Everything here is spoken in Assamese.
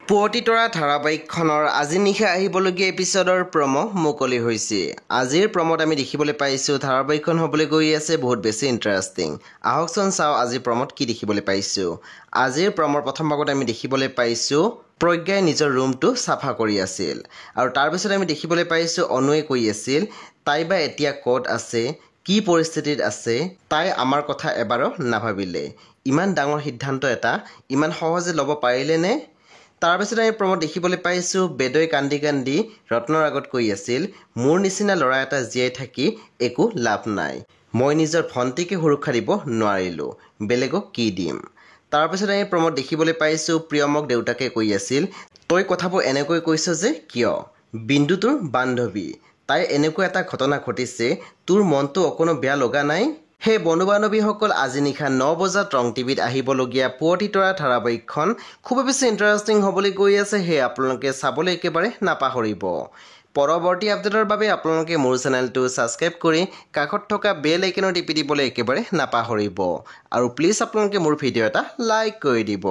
পুৱতি তৰা ধাৰাবাহিকখনৰ আজি নিশা আহিবলগীয়া এপিছডৰ প্ৰমো মুকলি হৈছে। আজিৰ প্ৰমোত আমি দেখিবলৈ পাইছোঁ ধাৰাবাহিকখন হ'বলৈ গৈ আছে বহুত বেছি ইণ্টাৰেষ্টিং। আহকচোন চাওঁ আজিৰ প্ৰমোত কি দেখিবলৈ পাইছোঁ। আজিৰ প্ৰমোৰ প্ৰথম ভাগত আমি দেখিবলৈ পাইছোঁ প্ৰজ্ঞাই নিজৰ ৰুমটো চাফা কৰি আছিল আৰু তাৰপিছত আমি দেখিবলৈ পাইছোঁ অনুৱে কৈ আছিল তাই বা এতিয়া ক'ত আছে, কি পৰিস্থিতিত আছে, তাই আমাৰ কথা এবাৰো নাভাবিলে। ইমান ডাঙৰ সিদ্ধান্ত এটা ইমান সহজে ল'ব পাৰিলেনে? তাৰপিছত আমি প্ৰমোত দেখিবলৈ পাইছোঁ বেদৈ কান্দি কান্দি ৰত্নৰ আগত কৈ আছিল মোৰ নিচিনা ল'ৰা এটা জীয়াই থাকি একো লাভ নাই। মই নিজৰ ভণ্টিকে সুৰক্ষা দিব নোৱাৰিলোঁ, বেলেগক কি দিম। তাৰপিছত আমি প্ৰমোত দেখিবলৈ পাইছোঁ প্ৰিয়মক দেউতাকে কৈ আছিল তই কথাবোৰ এনেকৈ কৈছ যে কিয়? বিন্দু তোৰ বান্ধৱী, তাই এনেকুৱা এটা ঘটনা ঘটিছে, তোৰ মনটো অকণো বেয়া লগা নাই? সেই বন্ধু বান্ধৱীসকল আজি নিশা 9 বজাত ৰং টিভিত আহিবলগীয়া পুৱতি তৰা ধাৰাবাহিকখন খুবেই বেছি ইণ্টাৰেষ্টিং হ'বলৈ গৈ আছে। সেয়ে আপোনালোকে চাবলৈ একেবাৰে নাপাহৰিব। পৰৱৰ্তী আপডেটৰ বাবে আপোনালোকে মোৰ চেনেলটো ছাবস্ক্ৰাইব কৰি কাষত থকা বেল আইকনত টিপি দিবলৈ একেবাৰে নাপাহৰিব আৰু প্লিজ আপোনালোকে মোৰ ভিডিঅ' এটা লাইক কৰি দিব।